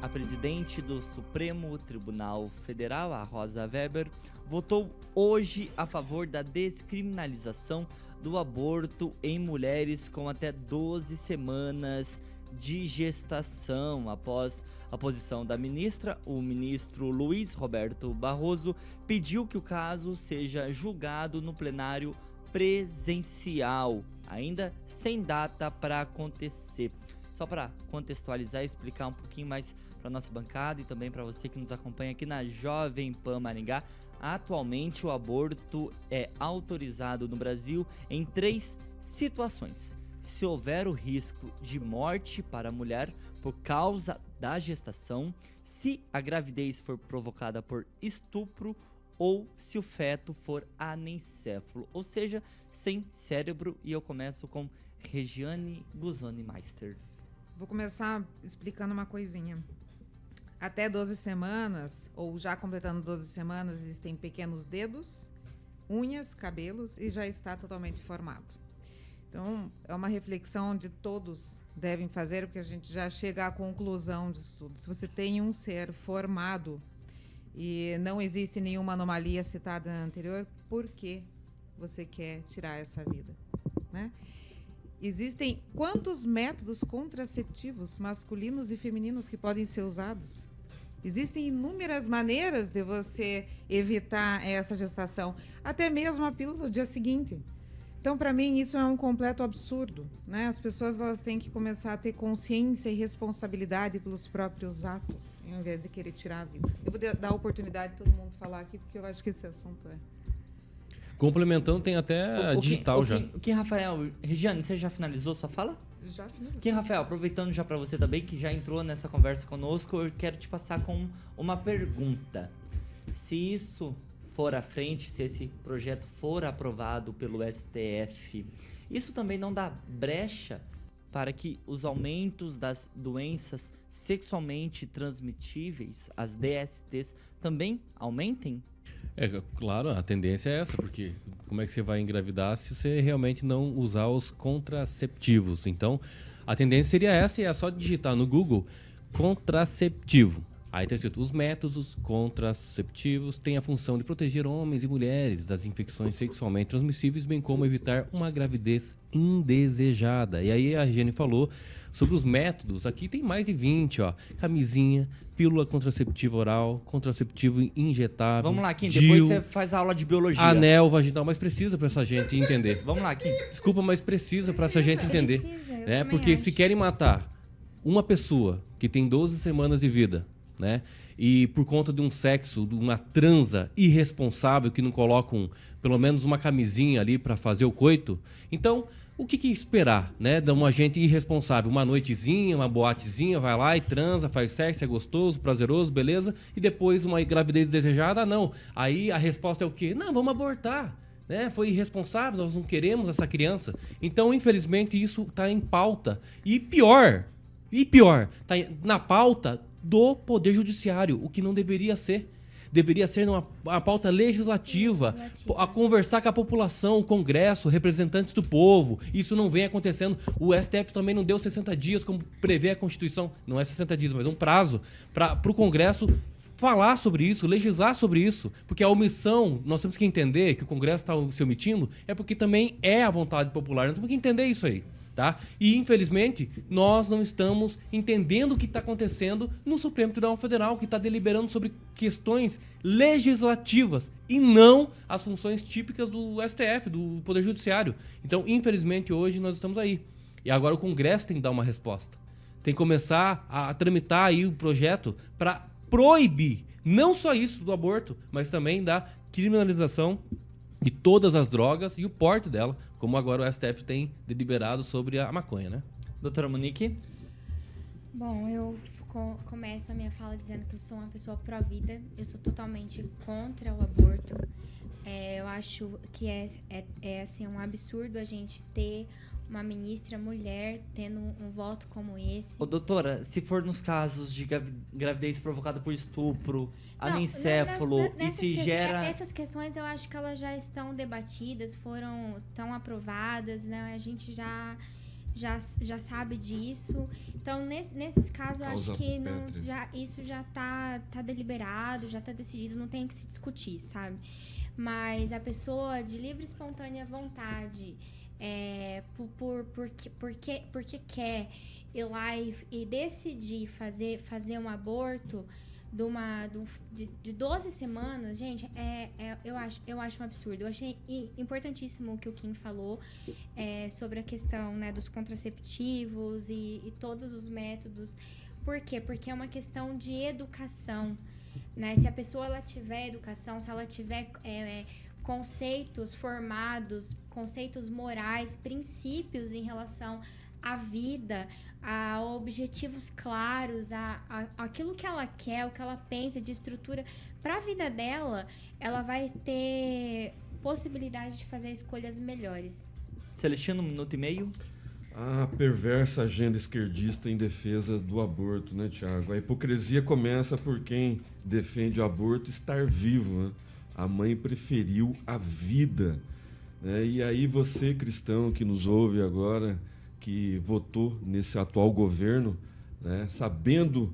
A presidente do Supremo Tribunal Federal, a Rosa Weber, votou hoje a favor da descriminalização do aborto em mulheres com até 12 semanas de gestação. Após a posição da ministra, o ministro Luiz Roberto Barroso pediu que o caso seja julgado no plenário presencial, ainda sem data para acontecer. Só para contextualizar e explicar um pouquinho mais para nossa bancada e também para você que nos acompanha aqui na Jovem Pan Maringá, atualmente o aborto é autorizado no Brasil em 3 situações: se houver o risco de morte para a mulher por causa da gestação, se a gravidez for provocada por estupro ou se o feto for anencéfalo, ou seja, sem cérebro. E eu começo com Regiane Guzoni Meister. Vou começar explicando uma coisinha. Até 12 semanas, ou já completando 12 semanas, existem pequenos dedos, unhas, cabelos e já está totalmente formado. Então, é uma reflexão onde todos devem fazer, porque a gente já chega à conclusão disso tudo. Se você tem um ser formado e não existe nenhuma anomalia citada anterior, por que você quer tirar essa vida, né? Existem quantos métodos contraceptivos masculinos e femininos que podem ser usados? Existem inúmeras maneiras de você evitar essa gestação, até mesmo a pílula do dia seguinte. Então, para mim, isso é um completo absurdo, né? As pessoas elas têm que começar a ter consciência e responsabilidade pelos próprios atos, ao invés de querer tirar a vida. Eu vou dar a oportunidade de todo mundo falar aqui, porque eu acho que esse assunto é... Complementando, tem até a digital já. Rafael, Regiane, você já finalizou sua fala? Já finalizou. Rafael, aproveitando já para você também, que já entrou nessa conversa conosco, eu quero te passar com uma pergunta. Se isso for à frente, se esse projeto for aprovado pelo STF, isso também não dá brecha para que os aumentos das doenças sexualmente transmitíveis, as DSTs, também aumentem? Claro, a tendência é essa, porque como é que você vai engravidar se você realmente não usar os contraceptivos? Então, a tendência seria essa, e é só digitar no Google contraceptivo. Aí está escrito: os métodos contraceptivos têm a função de proteger homens e mulheres das infecções sexualmente transmissíveis, bem como evitar uma gravidez indesejada. E aí a Regiane falou sobre os métodos. Aqui tem mais de 20, ó. Camisinha, pílula contraceptiva oral, contraceptivo injetável. Vamos lá, Kim, depois você faz a aula de biologia. Anel vaginal, mas precisa para essa gente entender. Vamos lá, Kim. Desculpa, mas precisa para essa gente entender. Né? Porque se querem matar uma pessoa que tem 12 semanas de vida, né? E por conta de um sexo, de uma transa irresponsável que não colocam pelo menos uma camisinha ali para fazer o coito, então o que esperar, né? De uma gente irresponsável, uma noitezinha, uma boatezinha, vai lá e transa, faz sexo, é gostoso, prazeroso, beleza? E depois uma gravidez desejada, não. Aí a resposta é o quê? Não, vamos abortar. Né? Foi irresponsável, nós não queremos essa criança. Então, infelizmente, isso está em pauta. E pior, está na pauta do Poder Judiciário, o que não deveria ser. Deveria ser uma pauta legislativa, a conversar com a população, o Congresso, representantes do povo. Isso não vem acontecendo. O STF também não deu 60 dias, como prevê a Constituição. Não é 60 dias, mas um prazo para o Congresso falar sobre isso, legislar sobre isso. Porque a omissão, nós temos que entender que o Congresso está se omitindo, é porque também é a vontade popular. Nós temos que entender isso aí. Tá? E, infelizmente, nós não estamos entendendo o que está acontecendo no Supremo Tribunal Federal, que está deliberando sobre questões legislativas e não as funções típicas do STF, do Poder Judiciário. Então, infelizmente, hoje nós estamos aí. E agora o Congresso tem que dar uma resposta. Tem que começar a tramitar aí o projeto para proibir, não só isso do aborto, mas também da criminalização de todas as drogas e o porte dela, como agora o STF tem deliberado sobre a maconha, né? Doutora Monique? Bom, eu começo a minha fala dizendo que eu sou uma pessoa pró-vida, eu sou totalmente contra o aborto. Eu acho que é assim, um absurdo a gente ter uma ministra mulher tendo um voto como esse. Ô, doutora, se for nos casos de gravidez provocada por estupro, anencéfalo, e se gera... Essas questões eu acho que elas já estão debatidas, estão aprovadas, né? A gente já já sabe disso. Então, nesses casos, eu acho que isso já tá deliberado, já tá decidido, não tem o que se discutir, sabe? Mas a pessoa de livre e espontânea vontade, porque quer ir lá e decidir fazer um aborto de 12 semanas, gente, eu acho um absurdo. Eu achei importantíssimo o que o Kim falou sobre a questão, né, dos contraceptivos e todos os métodos. Por quê? Porque é uma questão de educação, né? Se a pessoa ela tiver educação, se ela tiver conceitos formados, conceitos morais, princípios em relação à vida, a objetivos claros, aquilo que ela quer, o que ela pensa de estrutura para a vida dela, ela vai ter possibilidade de fazer escolhas melhores. Celestino, 1 minuto e meio. A perversa agenda esquerdista em defesa do aborto, né, Tiago? A hipocrisia começa por quem defende o aborto estar vivo, né? A mãe preferiu a vida, né? E aí você, cristão, que nos ouve agora, que votou nesse atual governo, né, sabendo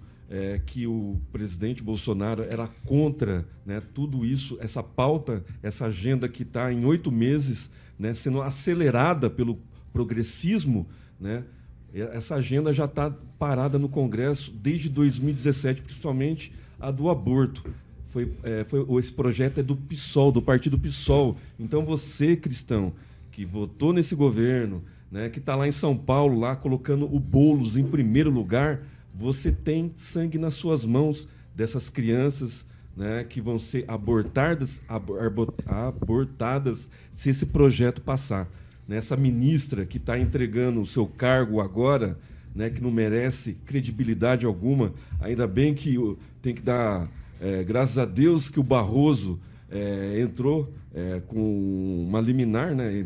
que o presidente Bolsonaro era contra, né, tudo isso, essa pauta, essa agenda que está em 8 meses, né, sendo acelerada pelo progressismo, né, essa agenda já está parada no Congresso desde 2017, principalmente a do aborto. Esse projeto é do PSOL, do partido PSOL. Então você, cristão, que votou nesse governo, né, que está lá em São Paulo, lá colocando o Boulos em primeiro lugar, você tem sangue nas suas mãos dessas crianças, né, que vão ser abortadas se esse projeto passar. Essa ministra que está entregando o seu cargo agora, né, que não merece credibilidade alguma, ainda bem que tem que dar graças a Deus que o Barroso entrou com uma liminar, né,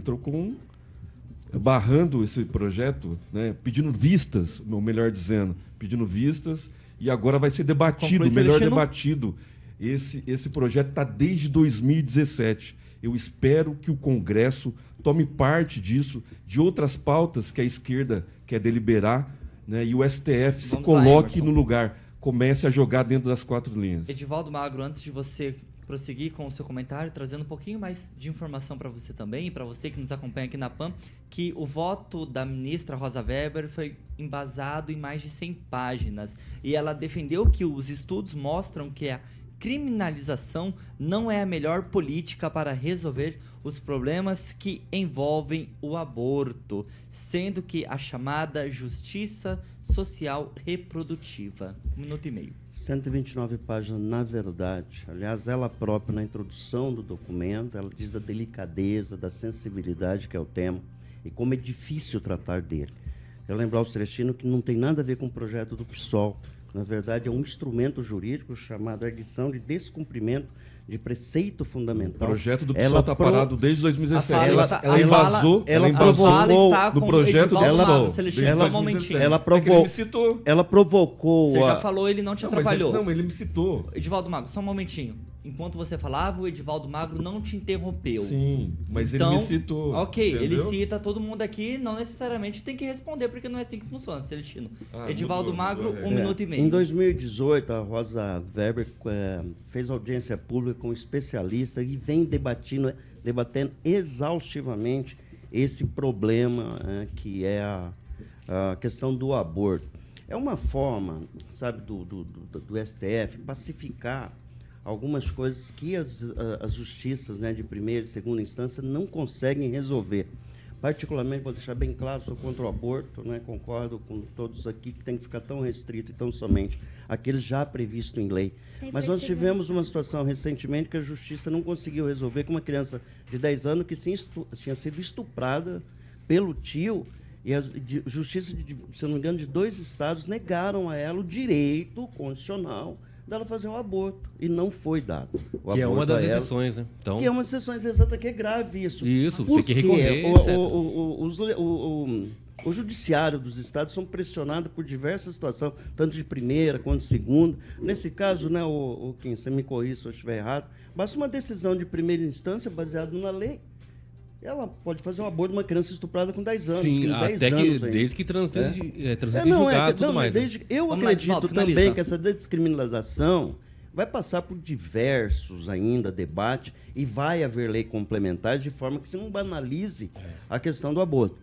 barrando esse projeto, né, pedindo vistas, ou melhor dizendo, pedindo vistas, e agora vai ser debatido, melhor debatido. Esse projeto está desde 2017. Eu espero que o Congresso tome parte disso, de outras pautas que a esquerda quer deliberar, né, e o STF se coloque no lugar, comece a jogar dentro das 4 linhas. Edivaldo Magro, antes de você prosseguir com o seu comentário, trazendo um pouquinho mais de informação para você também, e para você que nos acompanha aqui na PAN, que o voto da ministra Rosa Weber foi embasado em mais de 100 páginas, e ela defendeu que os estudos mostram que a criminalização não é a melhor política para resolver os problemas que envolvem o aborto, sendo que a chamada justiça social reprodutiva. 1 minuto e meio. 129 páginas, na verdade. Aliás, ela própria, na introdução do documento, ela diz da delicadeza, da sensibilidade que é o tema e como é difícil tratar dele. Eu lembrar ao Celestino que não tem nada a ver com o projeto do PSOL. Na verdade, é um instrumento jurídico chamado Arguição de Descumprimento de Preceito Fundamental. O projeto do PSOL está parado desde 2017. Ela embasou no projeto do PSOL. Ela provocou... Você já falou, ele não te atrapalhou. Não, ele me citou. Edivaldo Magro, só um momentinho. Enquanto você falava, o Edivaldo Magro não te interrompeu. Sim, mas então, ele me citou. Ok, entendeu? ele cita todo mundo aqui, não necessariamente tem que responder, porque não é assim que funciona, Celestino. Edivaldo Magro, 1 minuto e meio. Em 2018, a Rosa Weber fez audiência pública com especialistas e vem debatendo exaustivamente esse problema que é a questão do aborto. É uma forma, sabe, do STF pacificar algumas coisas que as justiças, né, de primeira e segunda instância não conseguem resolver. Particularmente, vou deixar bem claro, sou contra o aborto, né, concordo com todos aqui que tem que ficar tão restrito e tão somente aquele já previsto em lei. Mas nós tivemos uma situação recentemente que a justiça não conseguiu resolver com uma criança de 10 anos que tinha sido estuprada pelo tio, e a justiça, se não me engano, de 2 estados negaram a ela o direito constitucional dela fazer um aborto, e não foi dado. Que é uma das exceções, né? Então, que é uma das exceções exata, que é grave isso. Isso, tem que recorrer, o judiciário dos estados são pressionados por diversas situações, tanto de primeira quanto de segunda. Nesse caso, né, Kim, você me corrija se eu estiver errado, basta uma decisão de primeira instância baseada na lei. ela pode fazer um aborto de uma criança estuprada com 10 anos. Sim, com 10 até que anos desde que transita não, tudo mais. Eu Vamos lá, acredito Edivaldo, também finaliza. que essa descriminalização vai passar por diversos ainda debates e vai haver lei complementares de forma que se não banalize a questão do aborto.